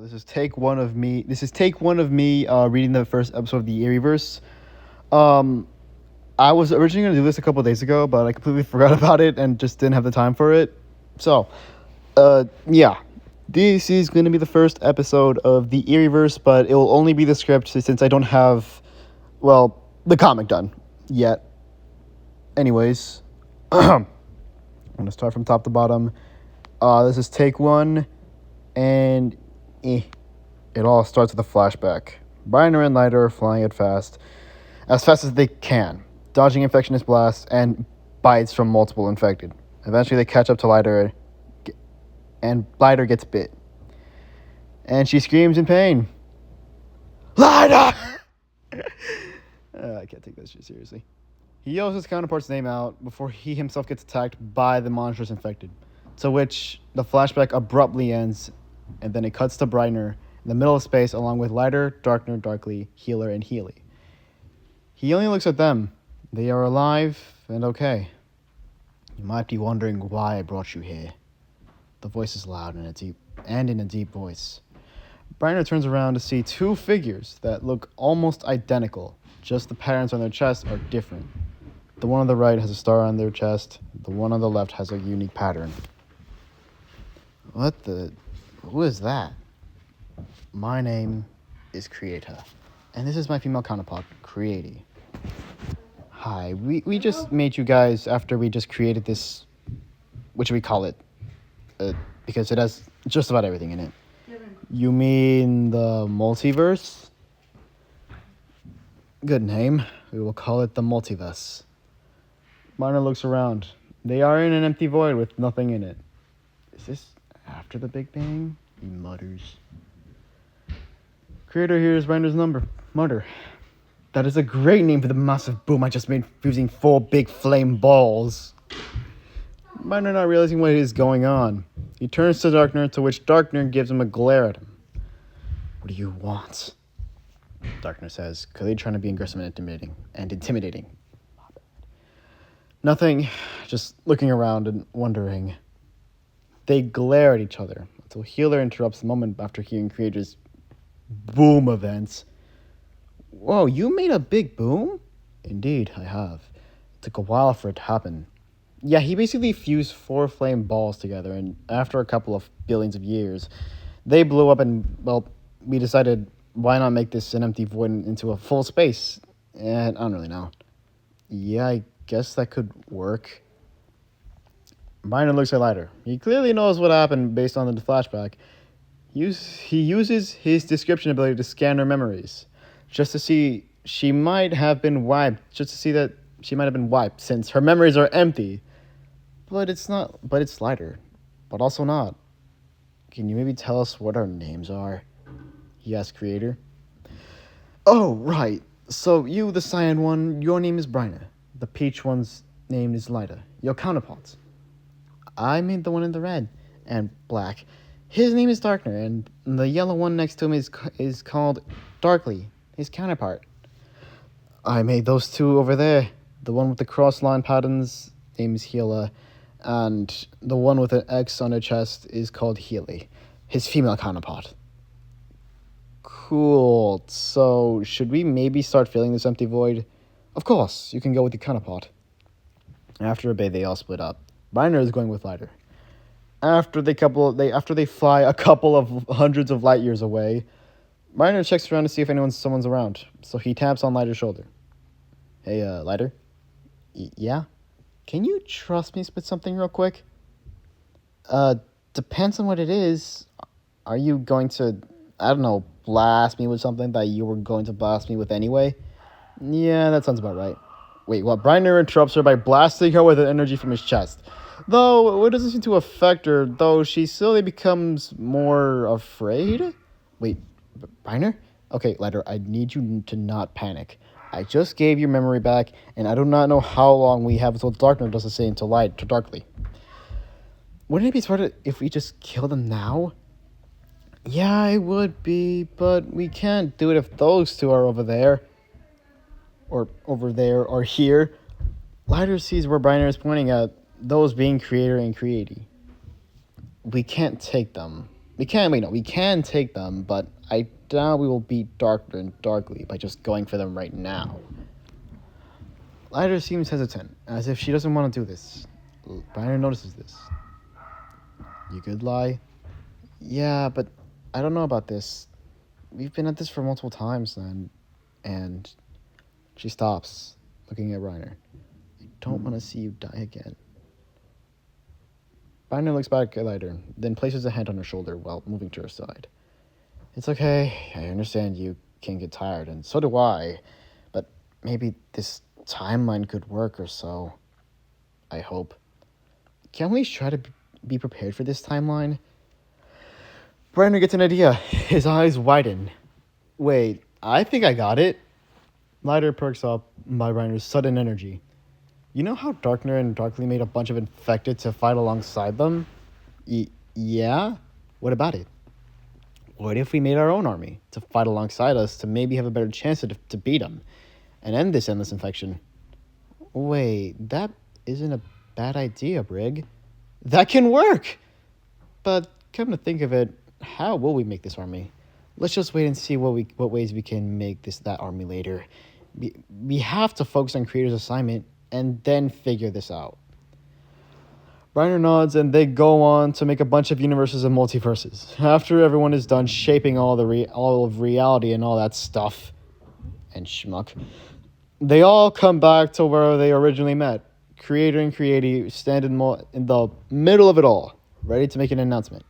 This is take one of me. Reading the first episode of the ERIVERSE. Um, I was originally going to do this a couple of days ago, but I completely forgot about it and just didn't have the time for it. So, yeah, this is going to be the first episode of the ERIVERSE, but it will only be the script since I don't have, the comic done yet. Anyways, I'm going to start from top to bottom. This is take one, and it all starts with a flashback. Briner and Lighter are flying as fast as they can, dodging infectionist blasts and bites from multiple infected. Eventually, they catch up to Lighter, and Lighter gets bit. And she screams in pain. Lighter! I can't take that shit seriously. He yells his counterpart's name out before he himself gets attacked by the monstrous infected, to which the flashback abruptly ends, and then it cuts to Briner in the middle of space along with Lighter, Darkner, Darkly, Healer, and Healy. He only looks at them. They are alive and okay. You might be wondering why I brought you here. The voice is loud and in a deep voice. Briner turns around to see two figures that look almost identical, just the patterns on their chests are different. The one on the right has a star on their chest, the one on the left has a unique pattern. Who is that? My name is Creator, and this is my female counterpart, Creati. Hi, we just made you guys after we just created this, what should we call it? Because it has just about everything in it. You mean the multiverse? Good name. We will call it the multiverse. Marner looks around. They are in an empty void with nothing in it. Is this after the Big Bang? He mutters. Creator hears Brander's mutter. That is a great name for the massive boom I just made fusing 4 big flame balls. Brander not realizing what is going on. He turns to Darkner, to which Darkner gives him a glare at him. What do you want? Darkner says, clearly trying to be aggressive and intimidating. Nothing, just looking around and wondering. They glare at each other until Healer interrupts the moment after hearing Creator's boom events. Whoa, you made a big boom? Indeed, I have. It took a while for it to happen. Yeah, he basically fused 4 flame balls together, and after a couple of billions of years, they blew up and, we decided, why not make this an empty void into a full space? And I don't really know. Yeah, I guess that could work. Briner looks at Lighter. He clearly knows what happened based on the flashback. He uses his description ability to scan her memories, just to see she might have been wiped, since her memories are empty. But it's Lighter, but also not. Can you maybe tell us what our names are? He asks Creator. Oh, right. So you, the cyan one, your name is Briner. The peach one's name is Lighter. Your counterparts. I made the one in the red and black. His name is Darkner, and the yellow one next to him is called Darkly, his counterpart. I made those two over there. The one with the cross line patterns, name is Healer, and the one with an X on her chest is called Healy, his female counterpart. Cool. So, should we maybe start filling this empty void? Of course, you can go with your counterpart. After a bit, they all split up. Briner is going with Lighter. After they fly a couple of hundreds of light years away, Briner checks around to see if someone's around. So he taps on Lighter's shoulder. Hey, Lighter? Yeah? Can you trust me with something real quick? Depends on what it is. Are you going to, blast me with something that you were going to blast me with anyway? Yeah, that sounds about right. Wait, what? Briner interrupts her by blasting her with an energy from his chest. Though, it doesn't seem to affect her, though she slowly becomes more afraid? Wait, Briner? Okay, Lighter, I need you to not panic. I just gave your memory back, and I do not know how long we have until Darkner does the same to Darkly. Wouldn't it be smarter if we just kill them now? Yeah, it would be, but we can't do it if those two are over there. Or over there, or here. Lighter sees where Briner is pointing at, those being Creator and Creati. We can't take them. We can take them, but I doubt we will beat Darker and Darkly by just going for them right now. Lighter seems hesitant, as if she doesn't want to do this. Briner notices this. You could lie. Yeah, but I don't know about this. We've been at this for multiple times, and she stops, looking at Briner. I don't want to see you die again. Briner looks back at Lighter, then places a hand on her shoulder while moving to her side. It's okay. I understand you can get tired, and so do I. But maybe this timeline could work or so. I hope. Can we try to be prepared for this timeline? Briner gets an idea. His eyes widen. Wait, I think I got it. Lighter perks up by Briner's sudden energy. You know how Darkner and Darkly made a bunch of infected to fight alongside them? Yeah? What about it? What if we made our own army to fight alongside us to maybe have a better chance to beat them and end this endless infection? Wait, that isn't a bad idea, Brig. That can work! But come to think of it, how will we make this army? Let's just wait and see what ways we can make that army later. We have to focus on Creator's assignment and then figure this out. Briner nods, and they go on to make a bunch of universes and multiverses. After everyone is done shaping all of reality and all that stuff, and schmuck, they all come back to where they originally met. Creator and Creative stand in the middle of it all, ready to make an announcement.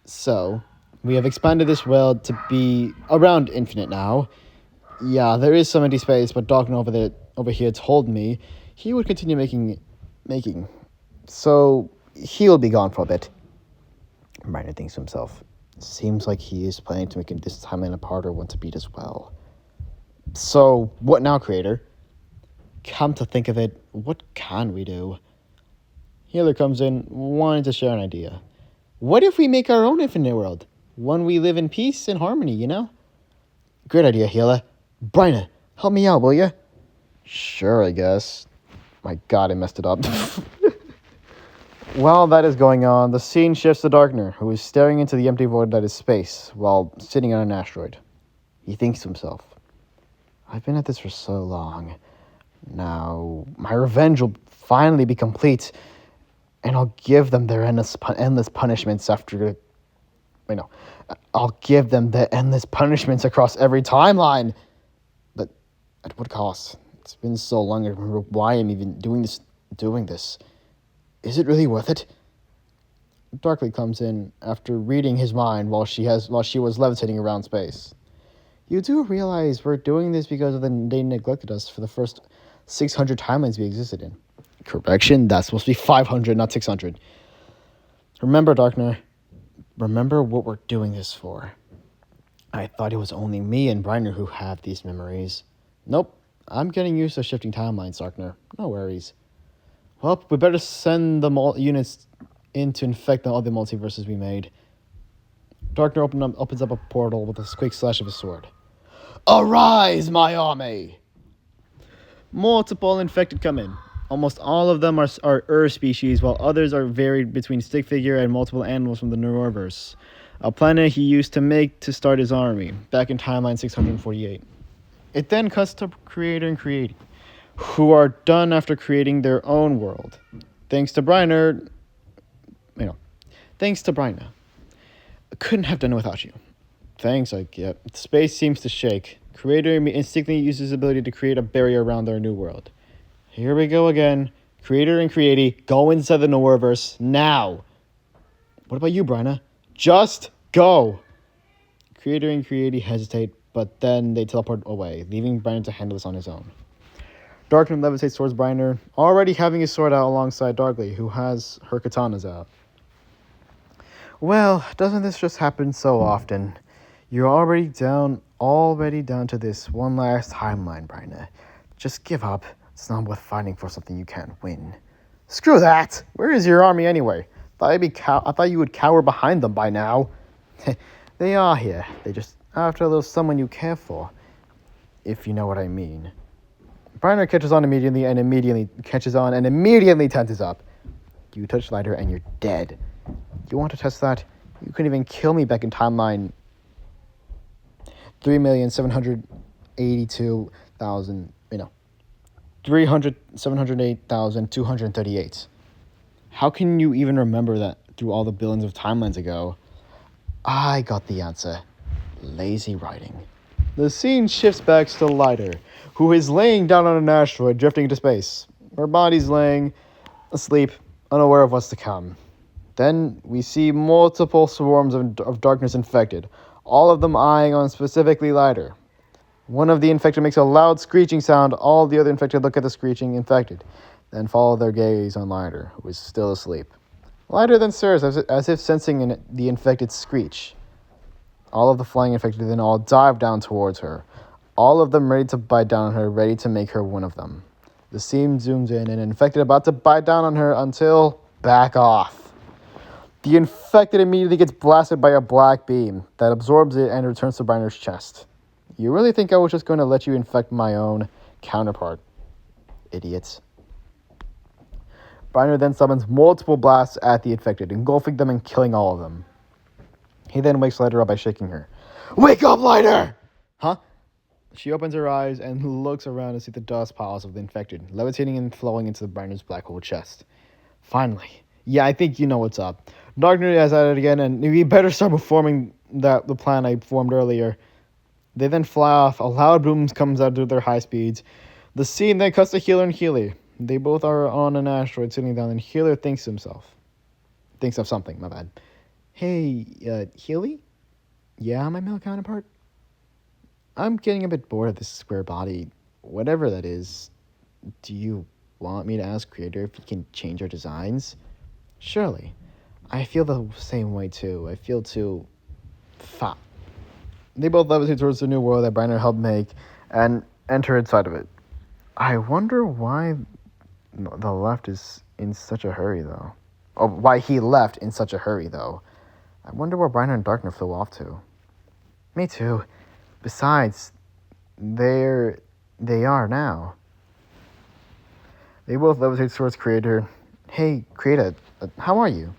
So, we have expanded this world to be around infinite now. Yeah, there is some empty space, but Dogna over here told me he would continue making. So, he'll be gone for a bit. Briner thinks to himself. Seems like he is planning to make this timeline a harder one to beat as well. So, what now, Creator? Come to think of it, what can we do? Healer comes in, wanting to share an idea. What if we make our own infinite world? One we live in peace and harmony, you know? Great idea, Healer. Briner, help me out, will ya? Sure, I guess. My god, I messed it up. While that is going on, the scene shifts to Darkner, who is staring into the empty void that is space, while sitting on an asteroid. He thinks to himself, I've been at this for so long. Now, my revenge will finally be complete, and I'll give them their endless punishments I'll give them the endless punishments across every timeline. But at what cost? It's been so long I remember why I'm even doing this. Is it really worth it? Darkly comes in after reading his mind while she was levitating around space. You do realize we're doing this because they neglected us for the first 600 timelines we existed in. Correction, that's supposed to be 500, not 600. Remember, Darkner. Remember what we're doing this for. I thought it was only me and Briner who have these memories. Nope, I'm getting used to shifting timelines, Darkner. No worries. Well, we better send the units in to infect all the multiverses we made. Darkner opens up a portal with a quick slash of his sword. Arise, my army! Multiple infected come in. Almost all of them are Earth species, while others are varied between stick figure and multiple animals from the ERIVERSE, a planet he used to start his army, back in timeline 648. It then cuts to Creator and Creative, who are done after creating their own world. Thanks to Briner. Couldn't have done it without you. Thanks, I get. Space seems to shake. Creator instinctively uses his ability to create a barrier around their new world. Here we go again. Creator and Creative, go inside the ERIVERSE now. What about you, Briner? Just go. Creator and Creative hesitate, but then they teleport away, leaving Briner to handle this on his own. Darkner levitates towards Briner, already having his sword out alongside Darkly, who has her katanas out. Well, doesn't this just happen so often? You're already down to this one last timeline, Briner. Just give up. It's not worth fighting for something you can't win. Screw that! Where is your army anyway? I thought you would cower behind them by now. They are here. They just after a little someone you care for. If you know what I mean. Briner catches on immediately tenses up. You touch Lighter and you're dead. You want to test that? You couldn't even kill me back in timeline 3,782,000, 708,238. How can you even remember that through all the billions of timelines ago? I got the answer. Lazy writing. The scene shifts back to Lighter, who is laying down on an asteroid drifting into space. Her body's laying asleep, unaware of what's to come. Then we see multiple swarms of darkness infected, all of them eyeing on specifically Lighter. One of the infected makes a loud screeching sound. All the other infected look at the screeching infected, then follow their gaze on Lighter, who is still asleep. Lighter then stirs as if sensing the infected screech. All of the flying infected then all dive down towards her, all of them ready to bite down on her, ready to make her one of them. The scene zooms in, and infected about to bite down on her until back off. The infected immediately gets blasted by a black beam that absorbs it and returns to Briner's chest. You really think I was just going to let you infect my own counterpart? Idiots. Briner then summons multiple blasts at the infected, engulfing them and killing all of them. He then wakes Lighter up by shaking her. Wake up, Lighter! Huh? She opens her eyes and looks around to see the dust piles of the infected, levitating and flowing into the Briner's black hole chest. Finally. Yeah, I think you know what's up. Darkner is at it again, and we better start performing the plan I formed earlier. They then fly off. A loud boom comes out of their high speeds. The scene then cuts to Healer and Healy. They both are on an asteroid sitting down, and Healer thinks of something, my bad. Hey, Healy? Yeah, my male counterpart? I'm getting a bit bored of this square body, whatever that is. Do you want me to ask Creator if he can change our designs? Surely. I feel the same way, too. I feel too fat. They both levitate towards the new world that Briner helped make and enter inside of it. I wonder why the left is in such a hurry, though. Or why he left in such a hurry, though. I wonder where Briner and Darkner flew off to. Me too. Besides, they are now. They both levitate towards Creator. Hey, Creator, how are you?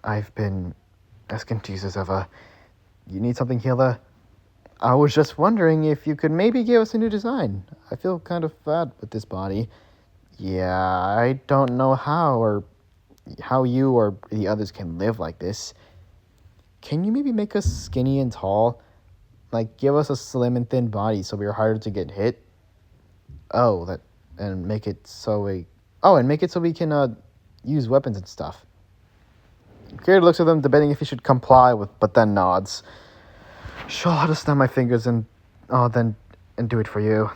I've been as confused as ever. You need something, Healer? I was just wondering if you could maybe give us a new design. I feel kind of fat with this body. Yeah, I don't know how you or the others can live like this. Can you maybe make us skinny and tall? Like, give us a slim and thin body so we are harder to get hit? And make it so we can use weapons and stuff. Creator looks at them, debating if he should comply but then nods. Sure, I'll just snap my fingers and do it for you.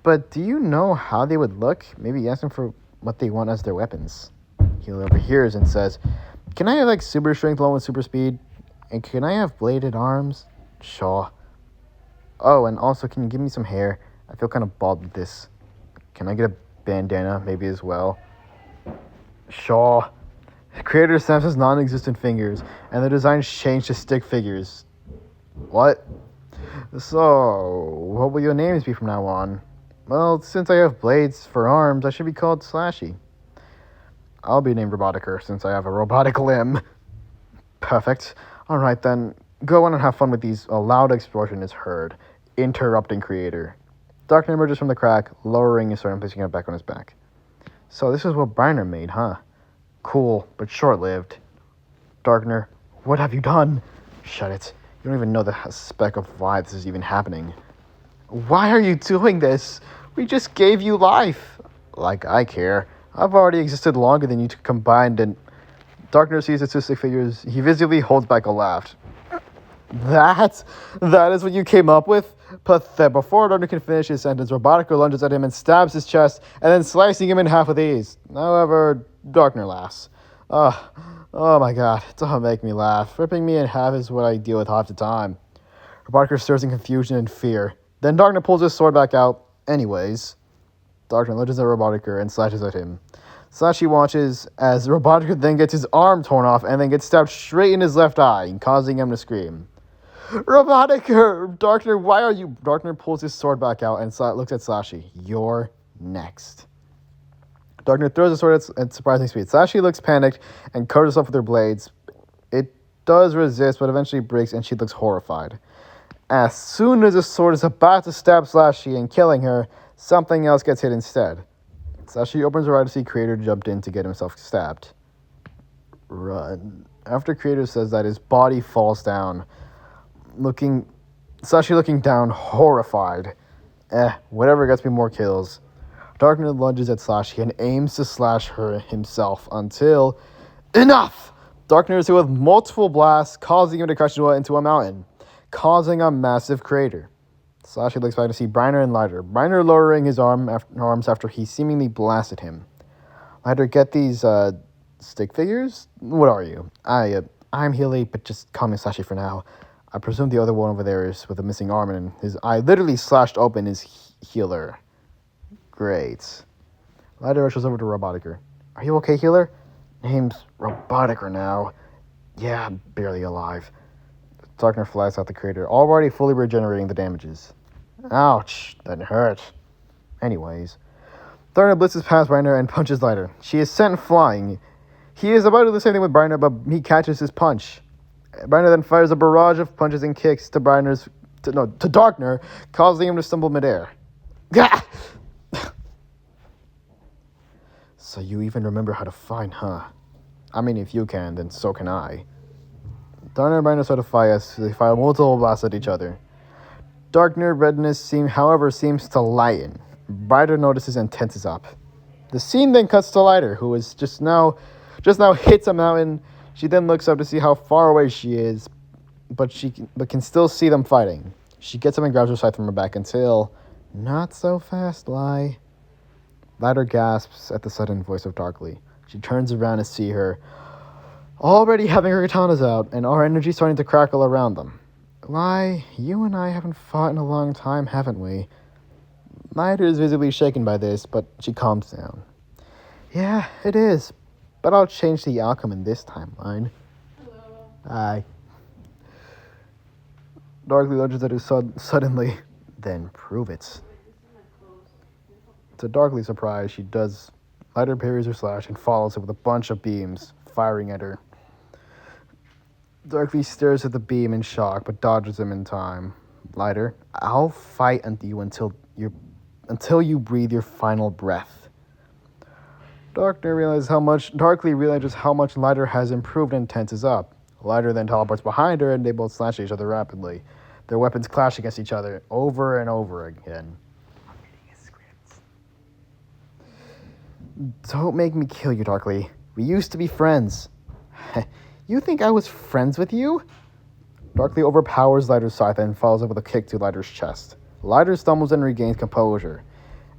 But do you know how they would look? Maybe ask them for what they want as their weapons. He overhears and says, can I have super strength along with super speed? And can I have bladed arms? Sure. Oh, and also can you give me some hair? I feel kind of bald with this. Can I get a bandana maybe as well? Sure. Creator snaps his non-existent fingers, and the designs change to stick figures. What? So, what will your names be from now on? Well, since I have blades for arms, I should be called Slashy. I'll be named Robotiker since I have a robotic limb. Perfect. Alright then, go on and have fun with these. A loud explosion is heard, interrupting Creator. Darkner emerges from the crack, lowering his sword and placing it back on his back. So this is what Briner made, huh? Cool, but short-lived. Darkner, what have you done? Shut it. You don't even know the speck of why this is even happening. Why are you doing this? We just gave you life. Like I care. I've already existed longer than you two combined, and Darkner sees the two stick figures. He visibly holds back a laugh. That is what you came up with? Pathetic. Before Darkner can finish his sentence, Robotiker lunges at him and stabs his chest, and then slicing him in half with ease. However, Darkner laughs. Oh my god, don't make me laugh. Ripping me in half is what I deal with half the time. Robotiker stirs in confusion and fear. Then Darkner pulls his sword back out. Anyways, Darkner lunges at Robotiker and slashes at him. Slashy watches as Robotiker then gets his arm torn off and then gets stabbed straight in his left eye, causing him to scream. Robotiker! Darkner, why are you... Darkner pulls his sword back out and looks at Slashy. You're next. Darkner throws the sword at surprising speed. Slashy looks panicked and covers herself with her blades. It does resist, but eventually breaks, and she looks horrified. As soon as the sword is about to stab Slashy and killing her, something else gets hit instead. Slashy opens her eye to see Creator jumped in to get himself stabbed. Run. After Creator says that, his body falls down, Slashy looking down, horrified. Whatever gets me more kills. Darkner lunges at Slashy and aims to slash her himself until... Enough! Darkner is hit with multiple blasts, causing him to crash into a mountain, causing a massive crater. Slashy looks back to see Briner and Lighter. Briner lowering his arms after he seemingly blasted him. Lighter, get these stick figures? What are you? I'm Healy, but just call me Slashy for now. I presume the other one over there is with a missing arm, and his eye literally slashed open is Healer. Great. Lighter rushes over to Robotiker. Are you okay, Healer? Name's Robotiker now. Yeah, I'm barely alive. Darkner flies out the crater, already fully regenerating the damages. Ouch, that hurt. Anyways, Darkner blitzes past Briner and punches Lighter. She is sent flying. He is about to do the same thing with Briner, but he catches his punch. Briner then fires a barrage of punches and kicks to Darkner, causing him to stumble midair. Gah! So you even remember how to fight, huh? I mean, if you can, then so can I. Darkner and Briner start to fight as they fire multiple blasts at each other. Darkner redness seems to lighten. Briner notices and tenses up. The scene then cuts to Lighter, who is just now hits a mountain. She then looks up to see how far away she is, but can still see them fighting. She gets up and grabs her scythe from her back until, not so fast, Lie. Lighter gasps at the sudden voice of Darkly. She turns around to see her, already having her katanas out, and our energy starting to crackle around them. Lie, you and I haven't fought in a long time, haven't we? Lighter is visibly shaken by this, but she calms down. Yeah, it is, but I'll change the outcome in this timeline. Hello. Hi. Darkly lunges at her suddenly. Then prove it. To Darkly's surprise, she does. Lighter parries her slash and follows it with a bunch of beams, firing at her. Darkly stares at the beam in shock, but dodges him in time. Lighter, I'll fight until you breathe your final breath. Darkly realizes how much Lighter has improved and tenses up. Lighter then teleports behind her, and they both slash each other rapidly. Their weapons clash against each other over and over again. Don't make me kill you, Darkly. We used to be friends. You think I was friends with you? Darkly overpowers Lighter's scythe and follows up with a kick to Lighter's chest. Lighter stumbles and regains composure,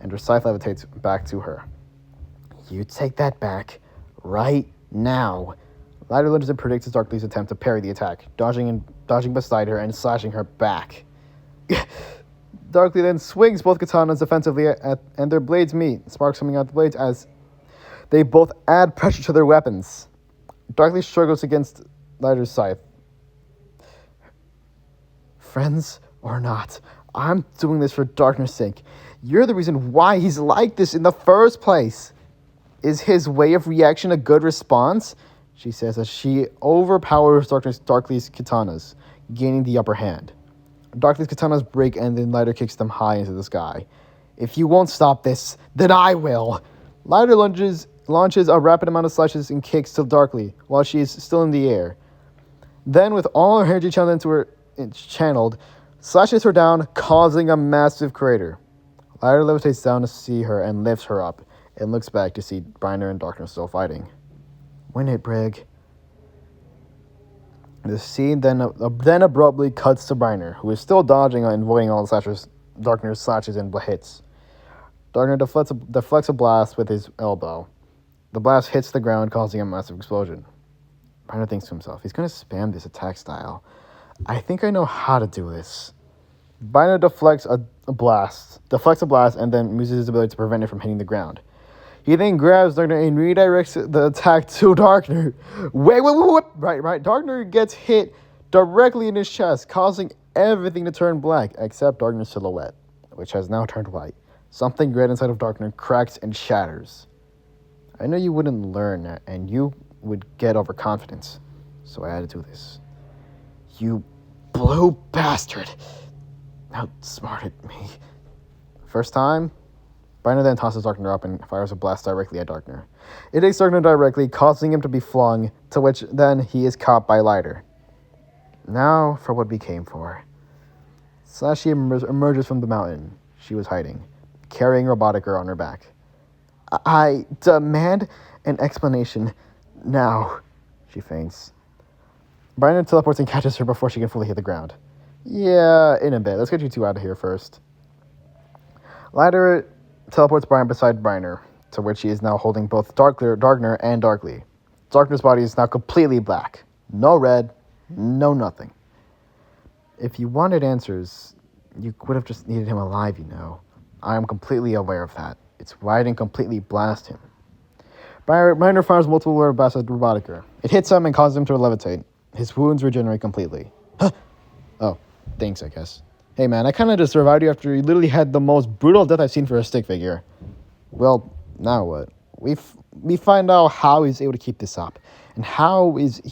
and her scythe levitates back to her. You take that back right now. Lighter lunges and predicts Darkly's attempt to parry the attack, dodging beside her and slashing her back. Darkly then swings both katanas defensively and their blades meet, sparks coming out the blades as they both add pressure to their weapons. Darkly struggles against Lighter's scythe. Friends or not, I'm doing this for Darkner's sake. You're the reason why he's like this in the first place. Is his way of reaction a good response? She says as she overpowers Darkly's katanas, gaining the upper hand. Darkly's katanas break and then Lighter kicks them high into the sky. If you won't stop this, then I will. Lighter launches a rapid amount of slashes and kicks to Darkly while she is still in the air. Then, with all her energy channeled, slashes her down, causing a massive crater. Lighter levitates down to see her and lifts her up, and looks back to see Briner and Darkner still fighting. Win it, Brig. The scene then abruptly cuts to Briner, who is still dodging and avoiding all Darkner's slashes and hits. Darkner deflects a blast with his elbow. The blast hits the ground, causing a massive explosion. Briner thinks to himself, he's going to spam this attack style. I think I know how to do this. Briner deflects a blast, and then uses his ability to prevent it from hitting the ground. He then grabs Darkner and redirects the attack to Darkner. Wait. Right. Darkner gets hit directly in his chest, causing everything to turn black, except Darkner's silhouette, which has now turned white. Something red inside of Darkner cracks and shatters. I know you wouldn't learn, and you would get overconfident, so I added to this. You blue bastard! Outsmarted me. First time? Biner then tosses Darkner up and fires a blast directly at Darkner. It hits Darkner directly, causing him to be flung, to which then he is caught by Lighter. Now for what we came for. Slashy emerges from the mountain she was hiding, carrying Robotiker on her back. I demand an explanation now, she faints. Biner teleports and catches her before she can fully hit the ground. Yeah, in a bit. Let's get you two out of here first. Lighter teleports Brian beside Biner, to which he is now holding both Darkner and Darkly. Darkner's body is now completely black. No red, no nothing. If you wanted answers, you would have just needed him alive, you know. I am completely aware of that. It's why I didn't completely blast him. Biner fires multiple word blasts at Robotiker. It hits him and causes him to levitate. His wounds regenerate completely. Huh. Oh, thanks, I guess. Hey man, I kind of just survived you after you literally had the most brutal death I've seen for a stick figure. Well, now what? We find out how he's able to keep this up, and how is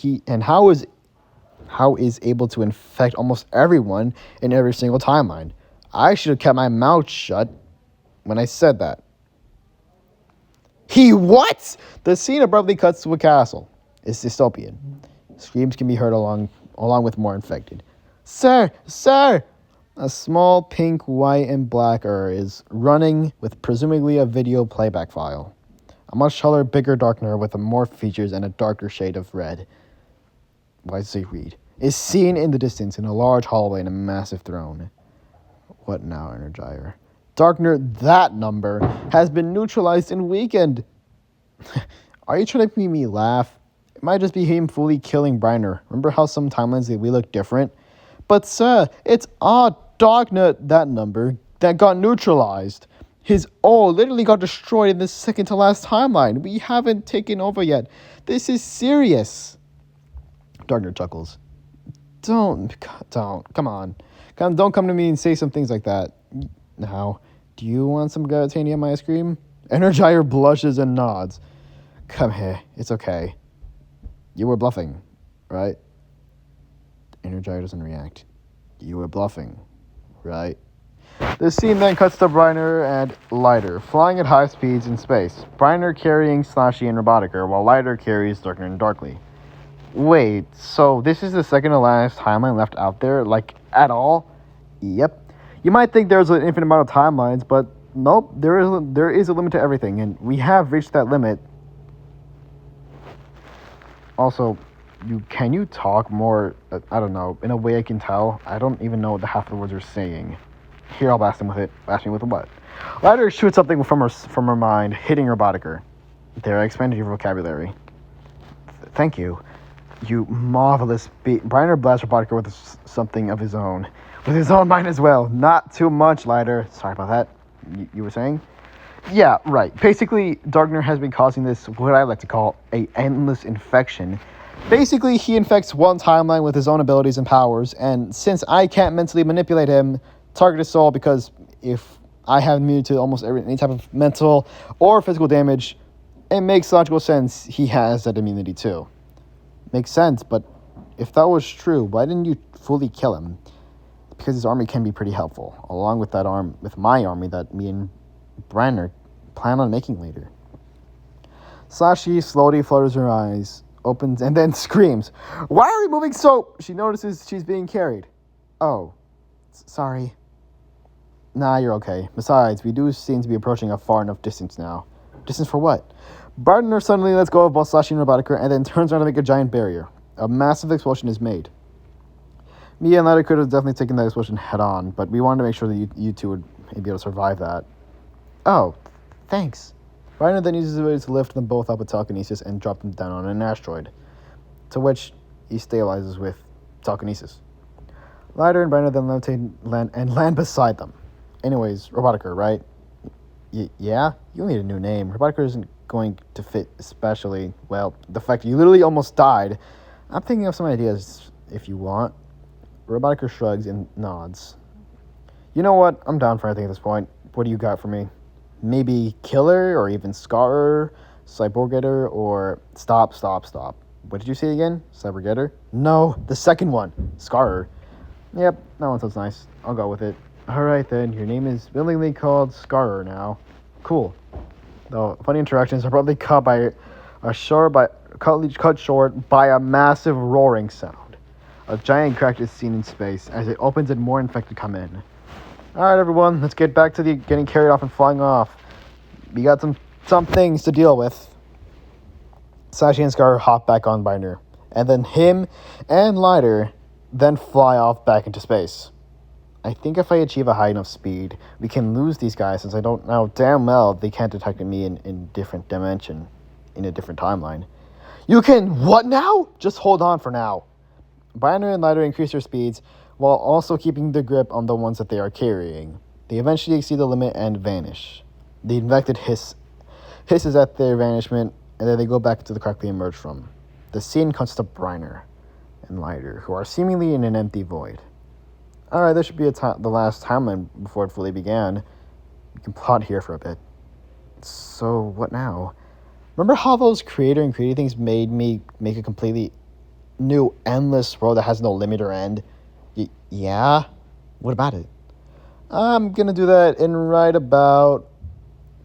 able to infect almost everyone in every single timeline. I should have kept my mouth shut when I said that. He what? The scene abruptly cuts to a castle. It's dystopian. Screams can be heard along with more infected. Sir! Sir! A small pink, white, and black is running with presumably a video playback file. A much taller, bigger Darkner with more features and a darker shade of red. Why does it read? Is seen in the distance in a large hallway and a massive throne. What now, Energizer? Darkner, that number, has been neutralized and weakened. Are you trying to make me laugh? It might just be him fully killing Biner. Remember how some timelines we look different? But sir, it's our Darkner, that number, that got neutralized. His literally got destroyed in the second to last timeline. We haven't taken over yet. This is serious. Darkner chuckles. Don't, come on. Don't come to me and say some things like that. Now, do you want some Garatanium ice cream? Energizer blushes and nods. Come here, it's okay. You were bluffing, right? Energizer doesn't react. You were bluffing, right? The scene then cuts to Biner and Lighter, flying at high speeds in space. Biner carrying Slashy and Robotiker, while Lighter carries Darkner and Darkly. Wait, so this is the second to last timeline left out there, like, at all? Yep. You might think there's an infinite amount of timelines, but nope, there is a limit to everything, and we have reached that limit. Also, can you talk more, I don't know, in a way I can tell? I don't even know what the half of the words are saying. Here, I'll blast him with it. Blast me with what? Lighter shoots something from her mind, hitting Robotiker. There, I expanded your vocabulary. Thank you. You marvelous Biner blasts Robotiker with something of his own. With his own mind as well. Not too much, Lighter. Sorry about that. You were saying? Yeah, right. Basically, Darkner has been causing this, what I like to call, a endless infection. Basically, he infects one timeline with his own abilities and powers, and since I can't mentally manipulate him, target his soul, because if I have immunity to almost any type of mental or physical damage, it makes logical sense he has that immunity too. Makes sense, but if that was true, why didn't you fully kill him? Because his army can be pretty helpful, along with my army that me and Brenner plan on making later. Slashy slowly flutters her eyes, opens, and then screams, "Why are we moving so?" She notices she's being carried. Oh, sorry. Nah, you're okay. Besides, we do seem to be approaching a far enough distance now. Distance for what? Bardner suddenly lets go of both Slashy and Robotiker and then turns around to make a giant barrier. A massive explosion is made. Me and Lighter could have definitely taken that explosion head on, but we wanted to make sure that you two would be able to survive that. Oh, thanks. Bardner then uses his ability to lift them both up with telekinesis and drop them down on an asteroid, to which he stabilizes with telekinesis. Lighter and Bardner then levitate and land beside them. Anyways, Robotiker, right? Yeah? You need a new name. Robotiker isn't going to fit especially, well, the fact that you literally almost died. I'm thinking of some ideas if you want. Robotiker shrugs and nods. You know what? I'm down for anything at this point. What do you got for me? Maybe Killer or even Scarer, Cyborgator, or Stop. What did you say again? Cybergetter? No, the second one. Scarer. Yep, that one sounds nice. I'll go with it. Alright then, your name is willingly called Scarer now. Cool. Though funny interactions are probably cut short by a massive roaring sound. A giant crack is seen in space. As it opens and more infected come in. Alright everyone, let's get back to the getting carried off and flying off. We got some things to deal with. Sashi and Scar hop back on Binder. And then him and Lighter then fly off back into space. I think if I achieve a high enough speed, we can lose these guys since I don't know damn well they can't detect me in different dimension, in a different timeline. You can what now? Just hold on for now. Binder and Lighter increase their speeds while also keeping the grip on the ones that they are carrying. They eventually exceed the limit and vanish. The infected hisses at their vanishment, and then they go back to the crack they emerged from. The scene cuts to Briner and Lighter, who are seemingly in an empty void. Alright, this should be the last timeline before it fully began. We can plot here for a bit. So, what now? Remember how those creator and creative things made me make a completely new, endless world that has no limit or end? Yeah? What about it? I'm gonna do that in right about...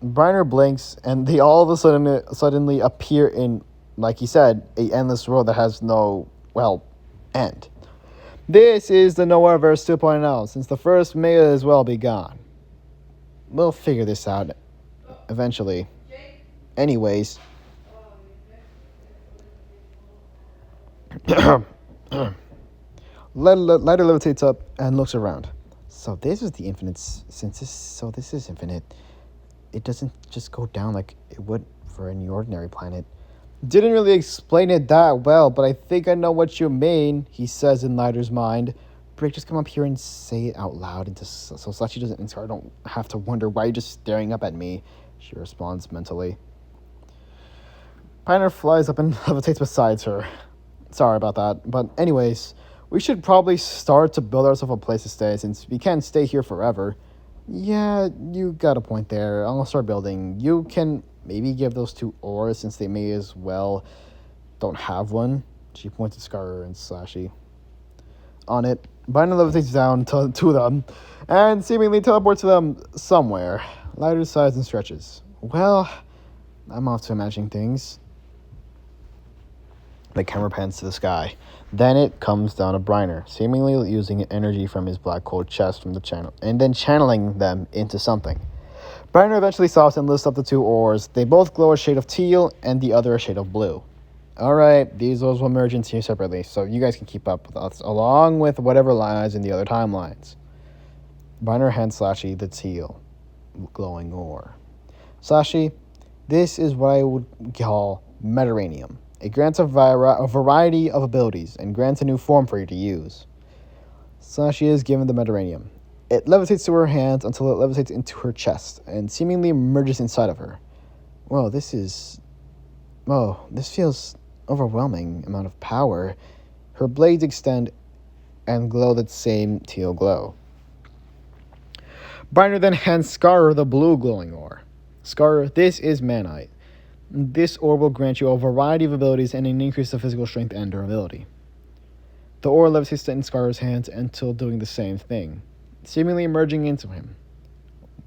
Briner blinks, and they all of a sudden suddenly appear in, like he said, a endless world that has no, well, end. This is the ERIVERSE 2.0, since the first may as well be gone. We'll figure this out eventually. Anyways. Lighter levitates up and looks around. So this is the infinite, this is infinite. It doesn't just go down like it would for any ordinary planet. Didn't really explain it that well, but I think I know what you mean, he says in Lighter's mind. Brick, just come up here and say it out loud so Sachi doesn't and Scar don't have to wonder why you're just staring up at me, she responds mentally. Piner flies up and levitates beside her. Sorry about that, but anyways, we should probably start to build ourselves a place to stay since we can't stay here forever. Yeah, you got a point there. I'll start building. You can maybe give those two ores since they may as well don't have one. She points at Scar and Slashy. On it, Binder levitates down to them and seemingly teleports them somewhere. Lighter sighs and stretches. Well, I'm off to imagining things. The camera pans to the sky. Then it comes down to Briner, seemingly using energy from his black cold chest from the channel, and then channeling them into something. Briner eventually stops and lifts up the two ores. They both glow a shade of teal, and the other a shade of blue. Alright, these ores will merge into you separately, so you guys can keep up with us, along with whatever lies in the other timelines. Briner hands Slashy the teal, glowing ore. Slashy, this is what I would call Mediterranean. It grants a variety of abilities and grants a new form for you to use. Slashy is given the Mediterranean. It levitates to her hands until it levitates into her chest and seemingly merges inside of her. This feels overwhelming amount of power. Her blades extend and glow that same teal glow. Briner then hands Scar the blue glowing ore. Scar, this is Manite. This ore will grant you a variety of abilities and an increase of physical strength and durability. The ore levitates in Scar's hands until doing the same thing, seemingly merging into him.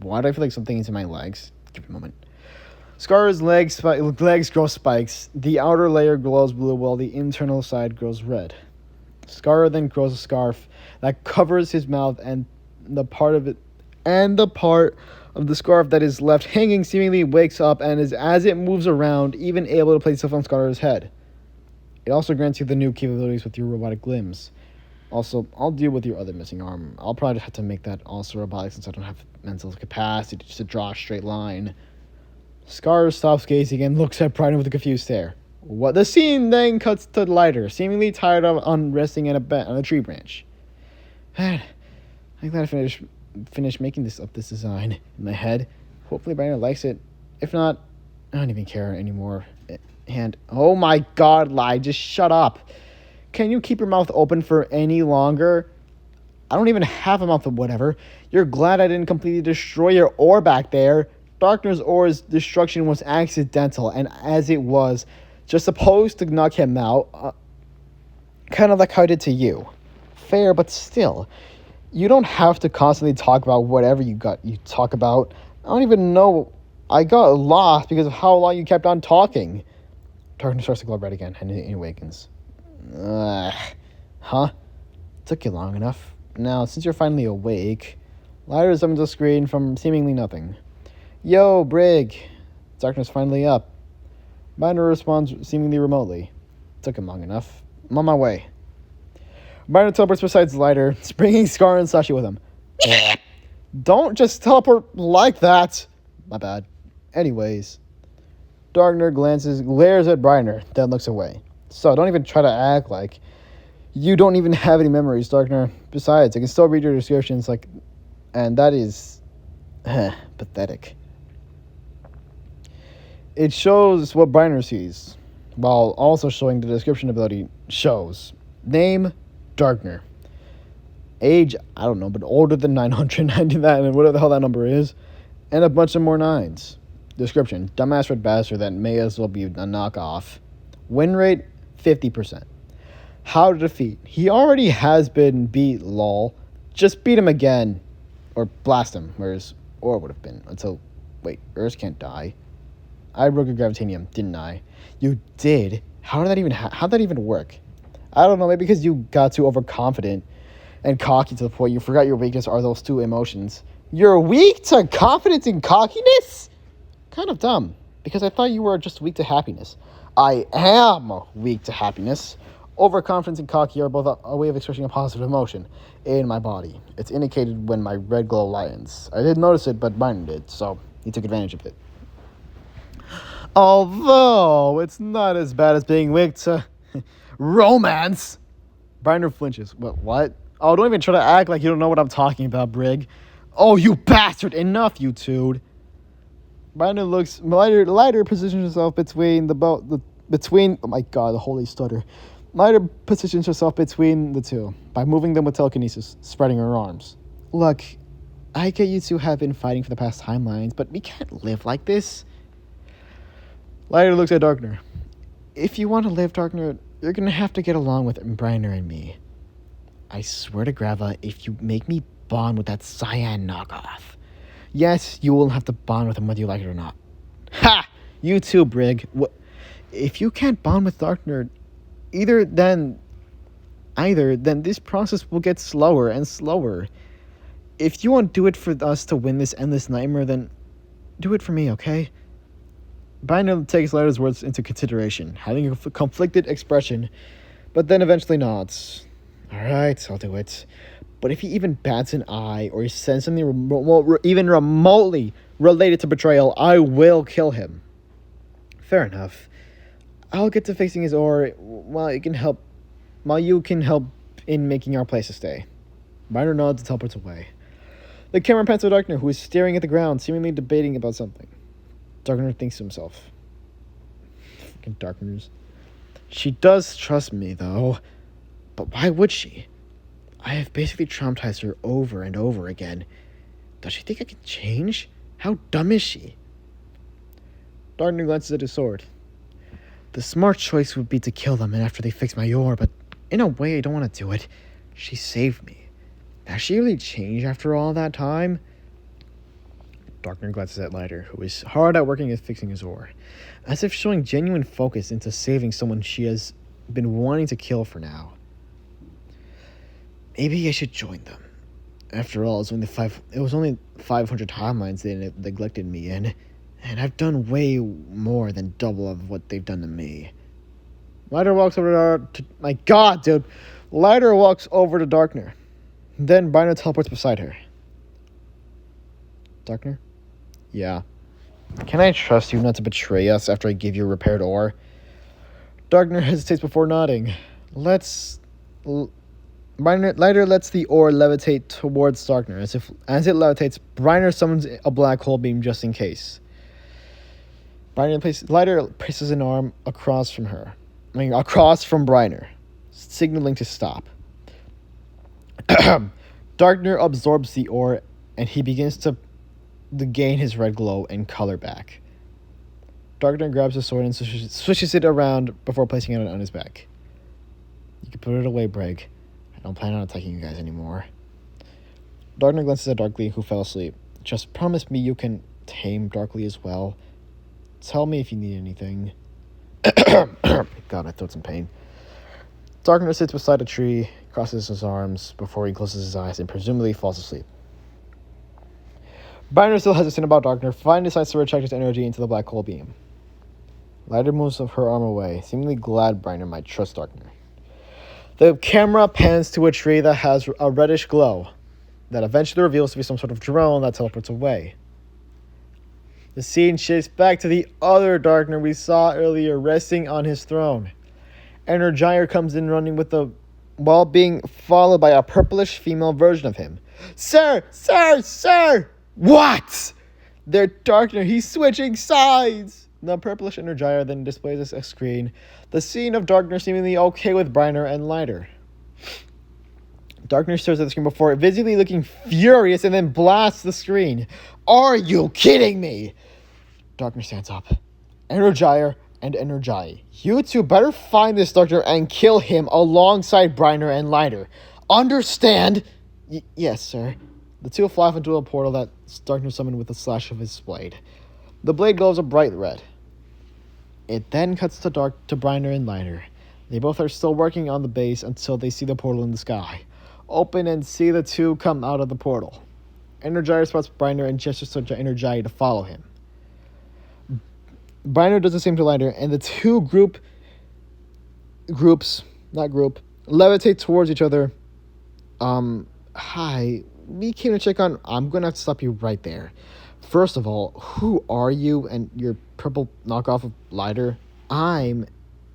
Why do I feel like something is in my legs? Give me a moment. Scar's legs grow spikes. The outer layer glows blue while the internal side grows red. Scar then grows a scarf that covers his mouth and the part of the scarf that is left hanging seemingly wakes up and is, as it moves around, even able to place itself on Scar's head. It also grants you the new capabilities with your robotic limbs. Also, I'll deal with your other missing arm. I'll probably have to make that also robotic since I don't have mental capacity just to draw a straight line. Scar stops gazing and looks at Briner with a confused stare. What? The scene then cuts to Lighter, seemingly tired of resting on a tree branch. Man, I'm glad I finished making this design in my head. Hopefully Briner likes it. If not, I don't even care anymore. And oh my god, Lie, just shut up. Can you keep your mouth open for any longer? I don't even have a mouth of whatever. You're glad I didn't completely destroy your ore back there. Darkner's ore's destruction was accidental, and as it was, just supposed to knock him out, kind of like how I did to you. Fair, but still, you don't have to constantly talk about whatever you talk about. I don't even know. I got lost because of how long you kept on talking. Darkness starts to glow red again, and he awakens. Huh? Took you long enough. Now, since you're finally awake, Lighter summons the screen from seemingly nothing. Yo, Brig! Darkness finally up. Binder responds seemingly remotely. Took him long enough. I'm on my way. Binder teleports beside Lighter, bringing Scar and Sashi with him. Don't just teleport like that! My bad. Anyways, Darkner glares at Binder, then looks away. So don't even try to act like you don't even have any memories, Darkner. Besides, I can still read your descriptions, and that is pathetic. It shows what Binder sees, while also showing the description ability shows. Name, Darkner. Age, I don't know, but older than 999, and whatever the hell that number is. And a bunch of more nines. Description, dumbass red bastard that may as well be a knockoff. Win rate, 50%. How to defeat. He already has been beat, lol. Just beat him again. Or blast him, whereas Or would have been. Until, wait, Urs can't die. I broke a Gravitanium, didn't I? You did? How'd that even work? I don't know, maybe because you got too overconfident and cocky to the point you forgot your weakness are those two emotions. You're weak to confidence and cockiness? Kind of dumb, because I thought you were just weak to happiness. I am weak to happiness. Overconfidence and cocky are both a way of expressing a positive emotion in my body. It's indicated when my red glow lightens. I didn't notice it, but mine did, so he took advantage of it. Although, it's not as bad as being weak to romance. Binder flinches. What? Oh, don't even try to act like you don't know what I'm talking about, Brig. Oh, you bastard! Enough, you two. Binder looks lighter positions herself between between. Oh my god, the holy stutter. Lighter positions herself between the two by moving them with telekinesis, spreading her arms. Look, I get you two have been fighting for the past timelines, but we can't live like this. Lighter looks at Darkner. If you want to live, Darkner, you're gonna have to get along with Binder and me. I swear to Grava, if you make me bond with that cyan knockoff. Yes, you will have to bond with him whether you like it or not. Ha! You too, Brig. If you can't bond with Darkner, then this process will get slower and slower. If you want to do it for us to win this endless nightmare, then do it for me, okay? Binder takes Lighter's words into consideration, having a conflicted expression, but then eventually nods. Alright, I'll do it. But if he even bats an eye or he says something even remotely related to betrayal, I will kill him. Fair enough. I'll get to fixing his ore while you can help in making our place to stay. Binder nods and teleports away. The camera pans to Darkner, who is staring at the ground, seemingly debating about something. Darkner thinks to himself. Fucking Darkners. She does trust me, though. But why would she? I have basically traumatized her over and over again. Does she think I can change? How dumb is she? Darkner glances at his sword. The smart choice would be to kill them and after they fix my ore, but in a way I don't want to do it. She saved me. Has she really changed after all that time? Darkner glances at Lighter, who is hard at working at fixing his ore, as if showing genuine focus into saving someone she has been wanting to kill for now. Maybe I should join them. After all, it was only 500 timelines they neglected me in, and I've done way more than double of what they've done to me. Lighter walks over to my god, dude. Lighter walks over to Darkner. Then Binder teleports beside her. Darkner? Yeah. Can I trust you not to betray us after I give you a repaired ore? Darkner hesitates before nodding. Lighter lets the ore levitate towards Darkner. As it levitates, Binder summons a black hole beam just in case. Lighter places an arm across from Binder, signaling to stop. Darkner absorbs the ore, and he begins to gain his red glow and color back. Darkner grabs his sword and swishes it around before placing it on his back. You can put it away, Brig. I don't plan on attacking you guys anymore. Darkner glances at Darkly, who fell asleep. Just promise me you can tame Darkly as well. Tell me if you need anything. God, my throat's in pain. Darkner sits beside a tree, crosses his arms before he closes his eyes and presumably falls asleep. Briner still hesitant about Darkner, finally decides to recheck his energy into the black hole beam. Lighter moves her arm away, seemingly glad Briner might trust Darkner. The camera pans to a tree that has a reddish glow that eventually reveals to be some sort of drone that teleports away. The scene shifts back to the other Darkner we saw earlier resting on his throne. Energizer comes in running while being followed by a purplish female version of him. Sir! Sir! Sir! What? They're Darkner. He's switching sides! The purplish Energizer then displays a screen. The scene of Darkner seemingly okay with Briner and Lighter. Darkner stares at the screen before visibly looking furious and then blasts the screen. Are you kidding me? Darkner stands up. Energizer and Energize. You two better find this Darkner and kill him alongside Briner and Lighter. Understand? Yes, sir. The two fly off into a portal that Darkner summoned with a slash of his blade. The blade glows a bright red. It then cuts to Briner and Lighter. They both are still working on the base until they see the portal in the sky. Open and see the two come out of the portal. Energizer spots Briner and gestures to Energize to follow him. Briner does the same to Lighter, and the two groups levitate towards each other. Hi, we came to check on... I'm going to have to stop you right there. First of all, who are you and your purple knockoff of Lighter? I'm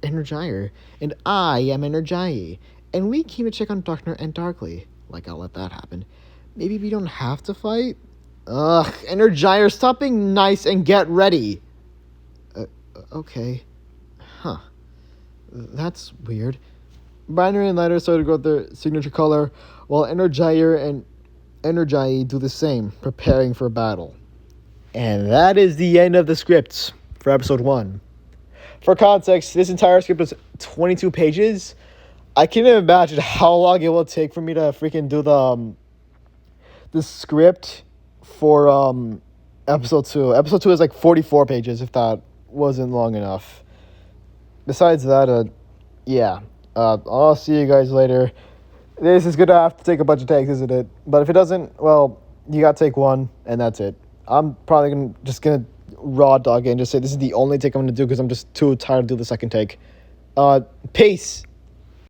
Energizer, and I am Energize, and we came to check on Darkner and Darkly. Like, I'll let that happen. Maybe we don't have to fight? Ugh, Energizer, stop being nice and get ready. Okay. Huh. That's weird. Briner and Lighter started to go with their signature color, while Energizer and Energize do the same, preparing for battle. And that is the end of the scripts for episode 1. For context, this entire script was 22 pages. I can't even imagine how long it will take for me to freaking do the script for episode 2. Episode 2 is like 44 pages, if that wasn't long enough. Besides that, yeah. I'll see you guys later. This is gonna have to take a bunch of takes, isn't it? But if it doesn't, well, you gotta take one, and that's it. I'm probably just gonna raw dog it and just say this is the only take I'm gonna do because I'm just too tired to do the second take. Peace.